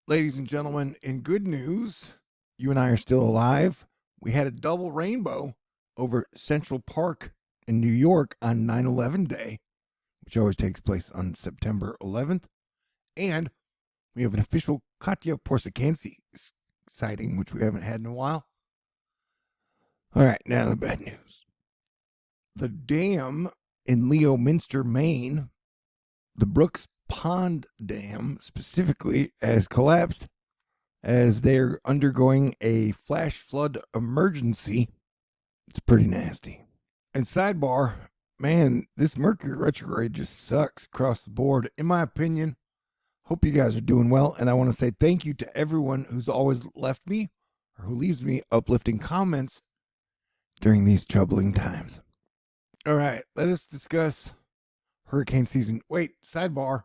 Ladies and gentlemen, in good news, you and I are still alive. We had a double rainbow over Central Park in New York on 9/11 Day, which always takes place on September 11th. And we have an official Katya Porsakansi sighting, which we haven't had in a while. All right, now the bad news. The dam in Leominster, Maine, the Brooks Pond Dam specifically, has collapsed as they're undergoing a flash flood emergency. It's pretty nasty. And sidebar, man, this Mercury retrograde just sucks across the board, in my opinion. Hope you guys are doing well, and I want to say thank you to everyone who's always left me or who leaves me uplifting comments during these troubling times. All right, let us discuss hurricane season. Wait, sidebar.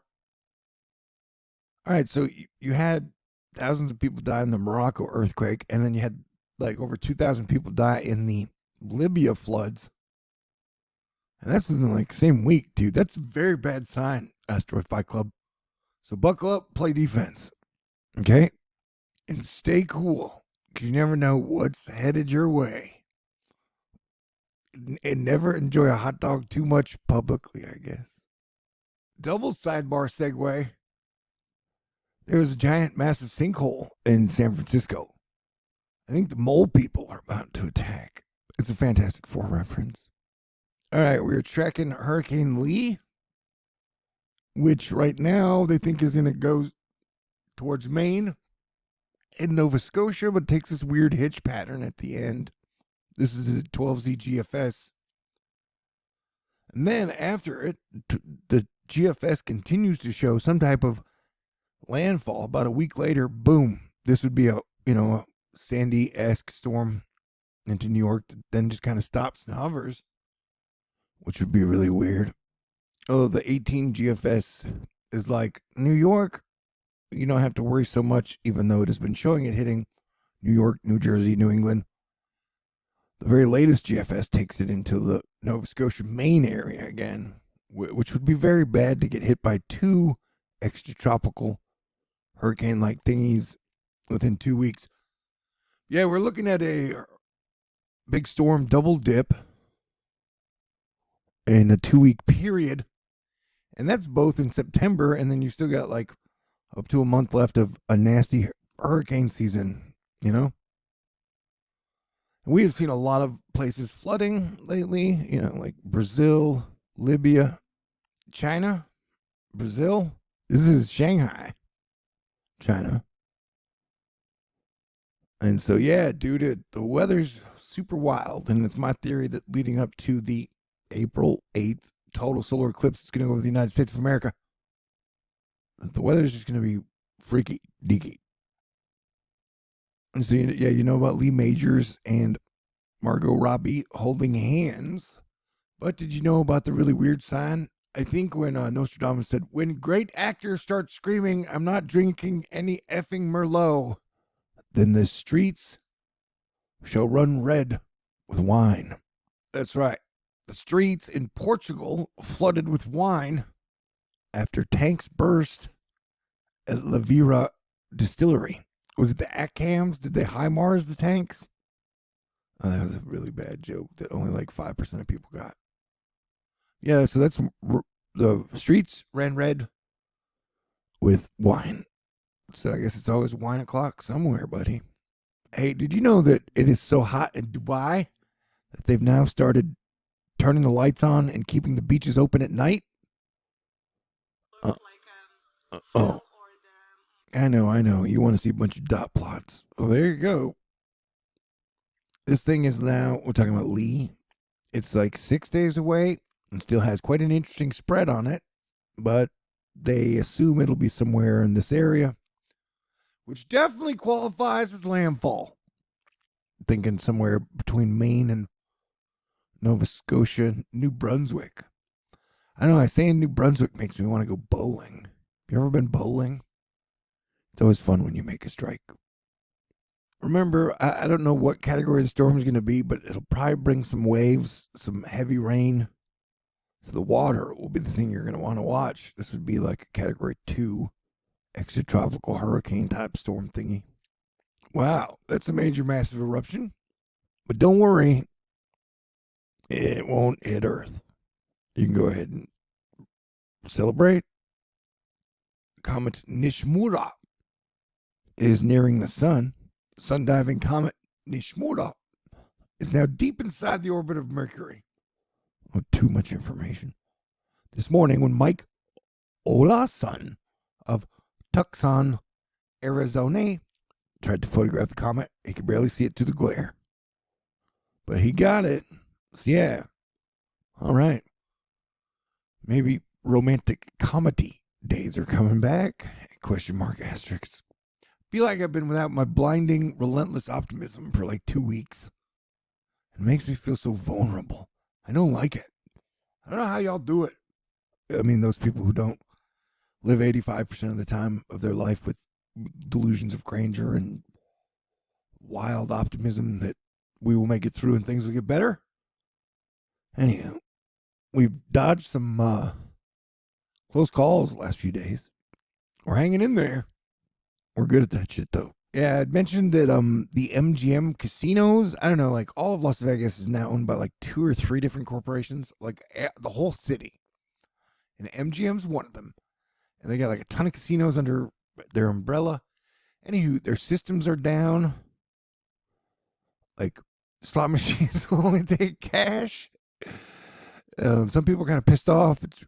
All right, so you had thousands of people die in the Morocco earthquake, and then you had like over 2,000 people die in the Libya floods. And that's within like the same week, dude. That's a very bad sign, Asteroid Fight Club. So buckle up, play defense, okay? And stay cool, because you never know what's headed your way. And never enjoy a hot dog too much publicly, I guess. Double sidebar segue. There was a giant, massive sinkhole in San Francisco. I think the mole people are about to attack. It's a Fantastic Four reference. All right, we're tracking Hurricane Lee, which right now they think is going to go towards Maine and Nova Scotia, but takes this weird hitch pattern at the end. This is a 12Z GFS. And then after it, the GFS continues to show some type of landfall. About a week later, boom, this would be a Sandy-esque storm into New York that then just kind of stops and hovers, which would be really weird. Although the 18 GFS is like, New York, you don't have to worry so much, even though it has been showing it hitting New York, New Jersey, New England. The very latest GFS takes it into the Nova Scotia, Maine area again, which would be very bad to get hit by two extratropical hurricane-like thingies within 2 weeks. Yeah, we're looking at a big storm double dip in a 2-week period. And that's both in September, and then you still got like up to a month left of a nasty hurricane season, you know? We have seen a lot of places flooding lately, like Brazil, Libya, China, Brazil. This is Shanghai, China. And so, yeah, dude, the weather's super wild. And it's my theory that leading up to the April 8th total solar eclipse that's going to go over the United States of America, the weather's just going to be freaky deaky. And so, yeah, you know about Lee Majors and Margot Robbie holding hands. But did you know about the really weird sign? I think when Nostradamus said, when great actors start screaming, I'm not drinking any effing Merlot, then the streets shall run red with wine. That's right. The streets in Portugal flooded with wine after tanks burst at La Vira distillery. Was it the ACAMs? Did they HIMARS the tanks? Oh, that was a really bad joke that only like 5% of people got. Yeah, so that's the streets ran red with wine. So I guess it's always wine o'clock somewhere, buddy. Hey, did you know that it is so hot in Dubai that they've now started turning the lights on and keeping the beaches open at night? Oh, I know. You want to see a bunch of dot plots. Well, there you go. This thing is now, we're talking about Lee. It's like 6 days away and still has quite an interesting spread on it, but they assume it'll be somewhere in this area, which definitely qualifies as landfall. Thinking somewhere between Maine and Nova Scotia, New Brunswick. I don't know, saying New Brunswick makes me want to go bowling. Have you ever been bowling? It's always fun when you make a strike. Remember, I don't know what category the storm is going to be, but it'll probably bring some waves, some heavy rain. So the water will be the thing you're going to want to watch. This would be like a category 2. extratropical hurricane type storm thingy. Wow, that's a major massive eruption. But don't worry, it won't hit Earth. You can go ahead and celebrate. Comet Nishimura is nearing the sun. Sun diving comet Nishimura is now deep inside the orbit of Mercury. Oh, too much information. This morning, when Mike Olason of Tucson, Arizona, tried to photograph the comet, he could barely see it through the glare. But he got it. So yeah. All right. Maybe romantic comedy days are coming back? Question mark asterisk. Feel like I've been without my blinding, relentless optimism for like 2 weeks. It makes me feel so vulnerable. I don't like it. I don't know how y'all do it. I mean, those people who don't live 85% of the time of their life with delusions of grandeur and wild optimism that we will make it through and things will get better. Anyhow, we've dodged some close calls the last few days. We're hanging in there. We're good at that shit, though. Yeah, I'd mentioned that the MGM casinos, I don't know, like all of Las Vegas is now owned by like 2 or 3 different corporations, like the whole city. And MGM's one of them. And they got like a ton of casinos under their umbrella. Anywho, their systems are down. Like slot machines will only take cash. Some people are kind of pissed off. It's,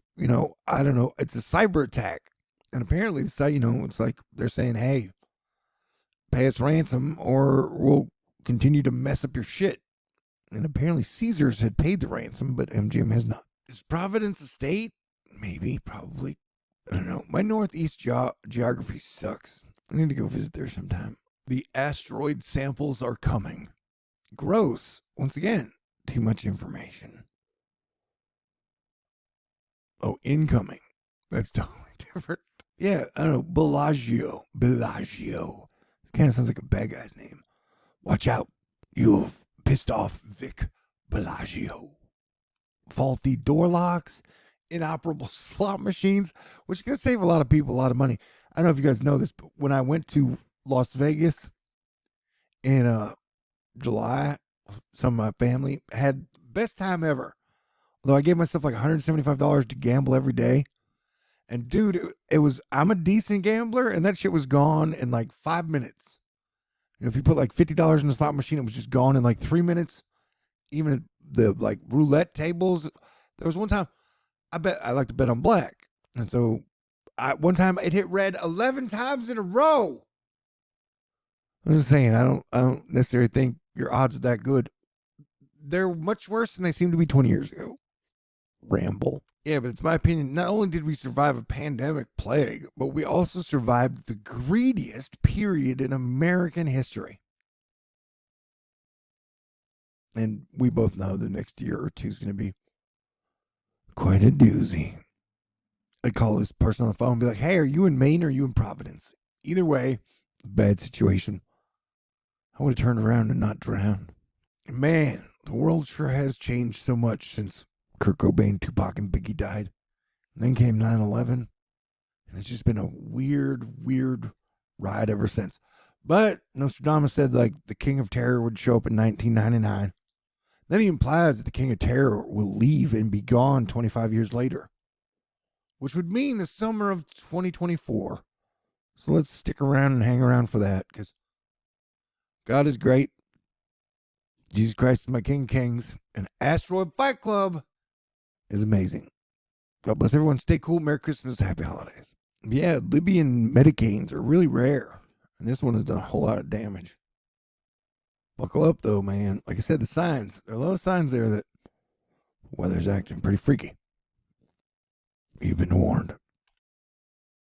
I don't know. It's a cyber attack. And apparently the site, it's like they're saying, hey, pay us ransom or we'll continue to mess up your shit. And apparently Caesars had paid the ransom, but MGM has not. Is Providence a state? Maybe, probably. I don't know. My Northeast geography sucks. I need to go visit there sometime. The asteroid samples are coming. Gross. Once again, too much information. Oh, incoming. That's totally different. Yeah, I don't know. Bellagio. It kind of sounds like a bad guy's name. Watch out. You've pissed off Vic Bellagio. Faulty door locks. Inoperable slot machines, which is going to save a lot of people a lot of money. I don't know if you guys know this, but when I went to Las Vegas in July, some of my family had best time ever. Although I gave myself like $175 to gamble every day. And dude, I'm a decent gambler, and that shit was gone in like 5 minutes. If you put like $50 in the slot machine, it was just gone in like 3 minutes. Even the like roulette tables. There was one time I like to bet on black. And so one time it hit red 11 times in a row. I'm just saying, I don't necessarily think your odds are that good. They're much worse than they seemed to be 20 years ago. Ramble. Yeah, but it's my opinion, not only did we survive a pandemic plague, but we also survived the greediest period in American history. And we both know the next year or two is going to be quite a doozy. I'd call this person on the phone and be like, hey, are you in Maine or are you in Providence? Either way, bad situation. I would have turned around and not drowned. Man, the world sure has changed so much since Kurt Cobain, Tupac, and Biggie died. And then came 9/11. And it's just been a weird ride ever since. But Nostradamus said like the King of Terror would show up in 1999. Then he implies that the King of Terror will leave and be gone 25 years later, which would mean the summer of 2024. So let's stick around and hang around for that, because God is great. Jesus Christ is my King of Kings. And Asteroid Fight Club is amazing. God bless everyone. Stay cool. Merry Christmas. Happy holidays. Yeah, Libyan Medicanes are really rare. And this one has done a whole lot of damage. Buckle up, though, man. Like I said, the signs. There are a lot of signs there that weather's acting pretty freaky. You've been warned.